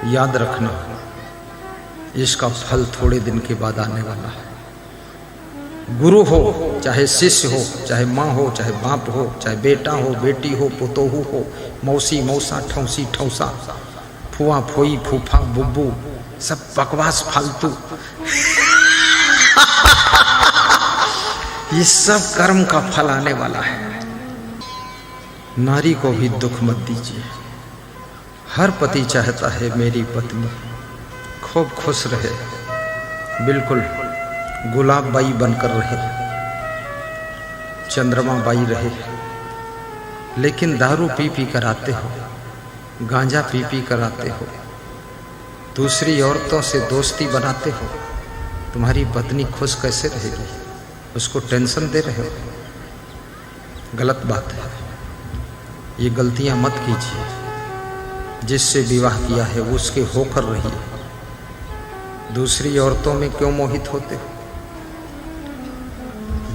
याद रखना, इसका फल थोड़े दिन के बाद आने वाला है। गुरु हो चाहे शिष्य हो, चाहे माँ हो चाहे बाप हो, चाहे बेटा हो बेटी हो, पुतोहू हो, मौसी मौसा, ठौसी ठौसा, फुआ फोई, फूफा बुब्बू, सब बकवास फालतू ये सब कर्म का फल आने वाला है। नारी को भी दुख मत दीजिए। हर पति चाहता है मेरी पत्नी खूब खुश रहे, बिल्कुल गुलाब बाई बनकर रहे, चंद्रमा बाई रहे। लेकिन दारू पी पी कर आते हो, गांजा पी पी कर आते हो, दूसरी औरतों से दोस्ती बनाते हो, तुम्हारी पत्नी खुश कैसे रहेगी? उसको टेंशन दे रहे हो, गलत बात है। ये गलतियां मत कीजिए। जिससे विवाह किया है वो उसके होकर रहिए। दूसरी औरतों में क्यों मोहित होते हो?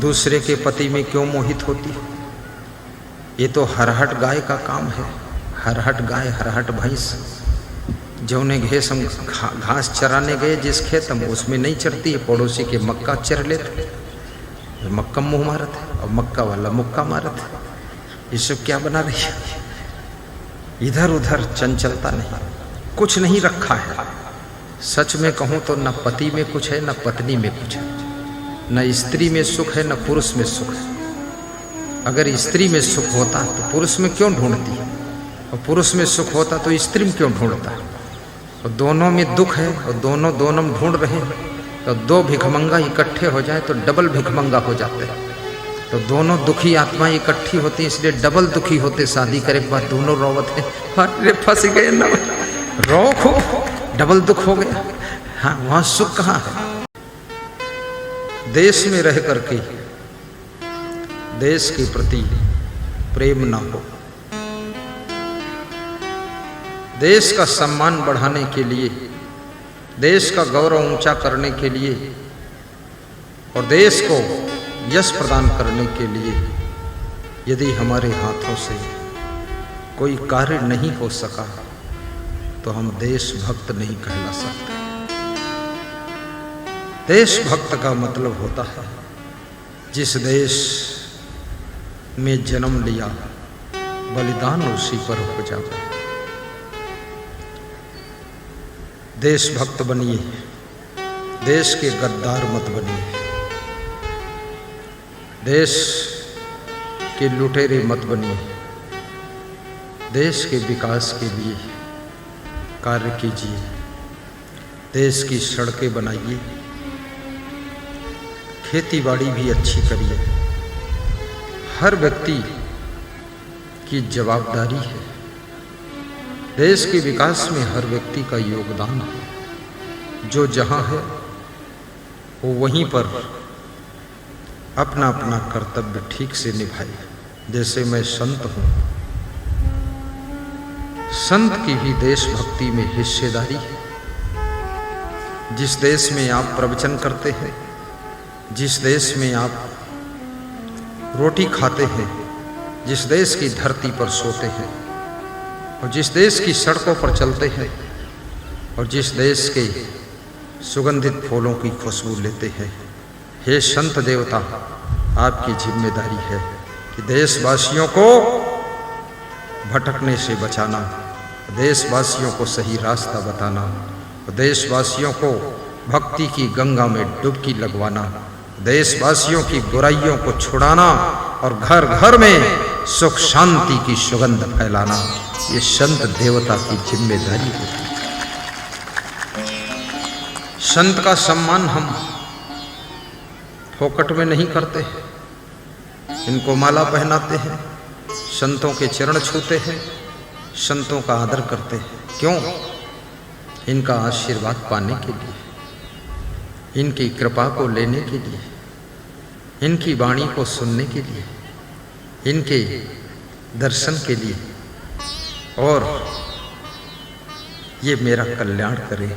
दूसरे के पति में क्यों मोहित होती हो? ये तो हरहट गाय का काम है। हरहट गाय, हरहट भैंस, जौने घेस हम घास चराने गए जिस खेत हम उसमें नहीं चरती है, पड़ोसी के मक्का चर लेते, मक्का मुँह मारत है और मक्का वाला मुक्का मारत है। ये सब क्या बना रही है? इधर उधर चंचलता नहीं, कुछ नहीं रखा है। सच में कहूँ तो न पति में कुछ है, न पत्नी में कुछ है, न स्त्री में सुख है, न पुरुष में सुख है। अगर स्त्री में सुख होता तो पुरुष में क्यों ढूंढती, और पुरुष में सुख होता तो स्त्री में क्यों ढूंढता? और दोनों में दुख है और दोनों ढूंढ रहे हैं। तो दो भिखमंगा इकट्ठे हो जाए तो डबल भिखमंगा हो जाते हैं। तो दोनों दुखी आत्मा इकट्ठी होती है, इसलिए डबल दुखी होते। शादी करे के बाद दोनों रोवत है, अरे फंस गए ना, रो खो, डबल दुख हो गया। हाँ, वहां सुख कहाँ है? देश में रह करके देश के प्रति प्रेम ना हो, देश का सम्मान बढ़ाने के लिए, देश का गौरव ऊंचा करने के लिए और देश को यश प्रदान करने के लिए यदि हमारे हाथों से कोई कार्य नहीं हो सका तो हम देशभक्त नहीं कहला सकते। देशभक्त का मतलब होता है जिस देश में जन्म लिया बलिदान उसी पर हो जाए। देशभक्त बनिए, देश के गद्दार मत बनिए, देश के लुटेरे मत बनिए। देश के विकास के लिए कार्य कीजिए, देश की सड़कें बनाइए, खेती बाड़ी भी अच्छी करिए। हर व्यक्ति की जवाबदारी है। देश के विकास में हर व्यक्ति का योगदान है। जो जहां है वो वहीं पर अपना अपना कर्तव्य ठीक से निभाए। जैसे मैं संत हूं, संत की भी देशभक्ति में हिस्सेदारी है। जिस देश में आप प्रवचन करते हैं, जिस देश में आप रोटी खाते हैं, जिस देश की धरती पर सोते हैं और जिस देश की सड़कों पर चलते हैं और जिस देश के सुगंधित फूलों की खुशबू लेते हैं, हे संत देवता, आपकी जिम्मेदारी है कि देशवासियों को भटकने से बचाना, देशवासियों को सही रास्ता बताना, देशवासियों को भक्ति की गंगा में डुबकी लगवाना, देशवासियों की बुराइयों को छुड़ाना और घर घर में सुख शांति की सुगंध फैलाना। ये संत देवता की जिम्मेदारी होती है। संत का सम्मान हम फोकट में नहीं करते हैं। इनको माला पहनाते हैं, संतों के चरण छूते हैं, संतों का आदर करते हैं। क्यों? इनका आशीर्वाद पाने के लिए, इनकी कृपा को लेने के लिए, इनकी वाणी को सुनने के लिए, इनके दर्शन के लिए, और ये मेरा कल्याण करे,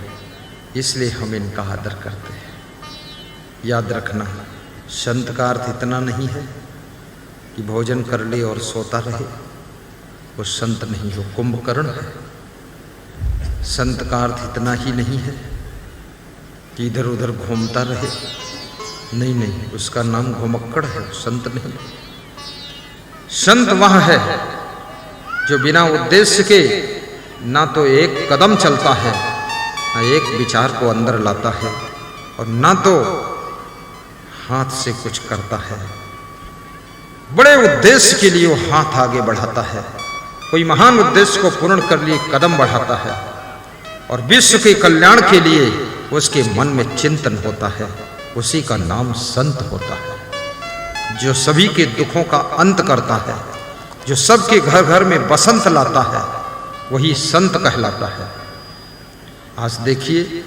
इसलिए हम इनका आदर करते हैं। याद रखना, संत का अर्थ इतना नहीं है कि भोजन कर ले और सोता रहे, वो संत नहीं हो, कुंभकर्ण है। संत का अर्थ इतना ही नहीं है कि इधर उधर घूमता रहे, नहीं नहीं, उसका नाम घुमक्कड़ है, संत नहीं। संत वह है जो बिना उद्देश्य के ना तो एक कदम चलता है, ना एक विचार को अंदर लाता है, और ना तो हाथ से कुछ करता है। बड़े उद्देश्य के लिए वो हाथ आगे बढ़ाता है, कोई महान उद्देश्य को पूर्ण कर लिए कदम बढ़ाता है, और विश्व के कल्याण के लिए उसके मन में चिंतन होता है, उसी का नाम संत होता है। जो सभी के दुखों का अंत करता है, जो सबके घर घर में बसंत लाता है, वही संत कहलाता है। आज देखिए,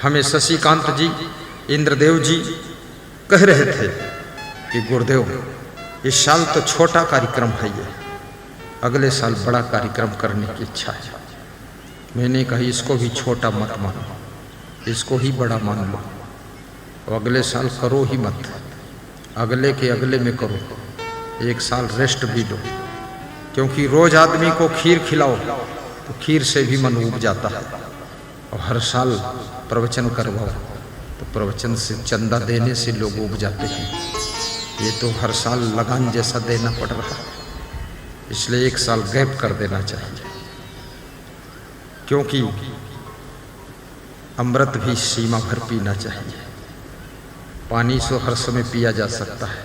हमें शशिकांत जी, इंद्रदेव जी कह रहे थे कि गुरुदेव इस साल तो छोटा कार्यक्रम है, ये अगले साल बड़ा कार्यक्रम करने की इच्छा है। मैंने कहा इसको भी छोटा मत मानो, इसको ही बड़ा मान लो, और अगले साल करो ही मत, अगले के अगले में करो, एक साल रेस्ट भी लो, क्योंकि रोज आदमी को खीर खिलाओ तो खीर से भी मन उब जाता है, और हर साल प्रवचन करवाओ तो प्रवचन से चंदा देने से लोग उब जाते हैं। ये तो हर साल लगान जैसा देना पड़ रहा है, इसलिए एक साल गैप कर देना चाहिए। क्योंकि अमृत भी सीमा भर पीना चाहिए। पानी तो हर समय पिया जा सकता है,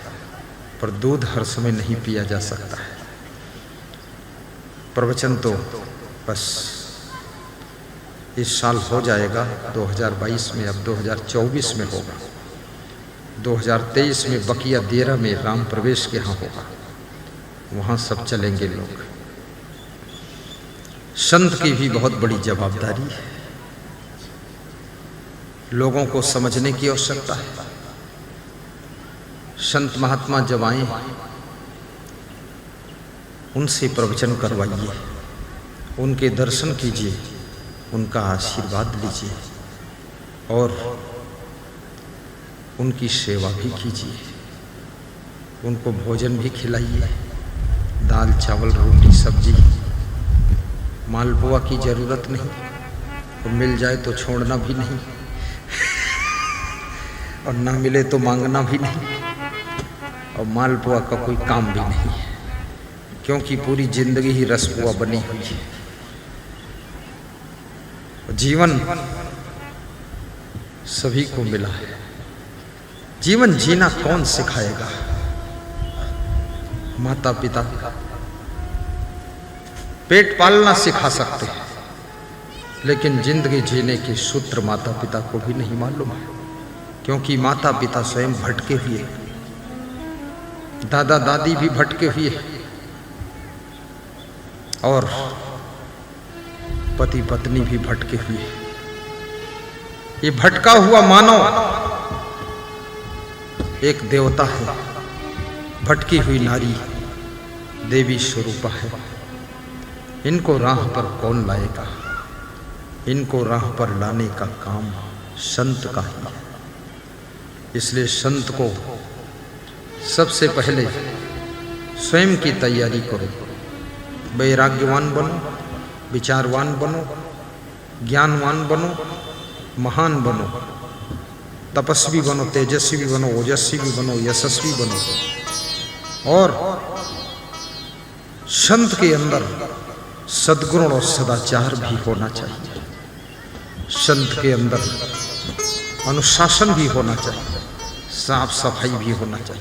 पर दूध हर समय नहीं पिया जा सकता है। प्रवचन तो बस इस साल हो जाएगा 2022 में, अब 2024 में होगा, 2023 में बकिया देरा में राम प्रवेश के यहाँ होगा, वहाँ सब चलेंगे लोग। संत की भी बहुत बड़ी जवाबदारी है, लोगों को समझने की आवश्यकता है। संत महात्मा जब आए, उनसे प्रवचन करवाइए, उनके दर्शन कीजिए, उनका आशीर्वाद लीजिए, और उनकी सेवा भी कीजिए, उनको भोजन भी खिलाइए, दाल चावल रोटी सब्जी, मालपुआ की जरूरत नहीं, तो मिल जाए तो छोड़ना भी नहीं, और ना मिले तो मांगना भी नहीं, और मालपुआ का कोई काम भी नहीं है, क्योंकि पूरी जिंदगी ही रसपुआ बनी हुई है। जीवन सभी को मिला है, जीवन जीना कौन सिखाएगा? माता पिता पेट पालना सिखा सकते हैं, लेकिन जिंदगी जीने के सूत्र माता पिता को भी नहीं मालूम है, क्योंकि माता पिता स्वयं भटके हुए, दादा दादी भी भटके हुए, और पति पत्नी भी भटके हुए। ये भटका हुआ मानव एक देवता है, भटकी हुई नारी देवी स्वरूपा है। इनको राह पर कौन लाएगा? इनको राह पर लाने का काम संत का ही है। इसलिए संत को सबसे पहले स्वयं की तैयारी करो, वैराग्यवान बनो, विचारवान बनो, ज्ञानवान बनो, महान बनो, तपस्वी बनो, तेजस्वी बनो, ओजस्वी भी बनो, यशस्वी बनो। और संत के अंदर सद्गुण और सदाचार भी होना चाहिए। संत के अंदर अनुशासन भी होना चाहिए, साफ सफाई भी होना चाहिए।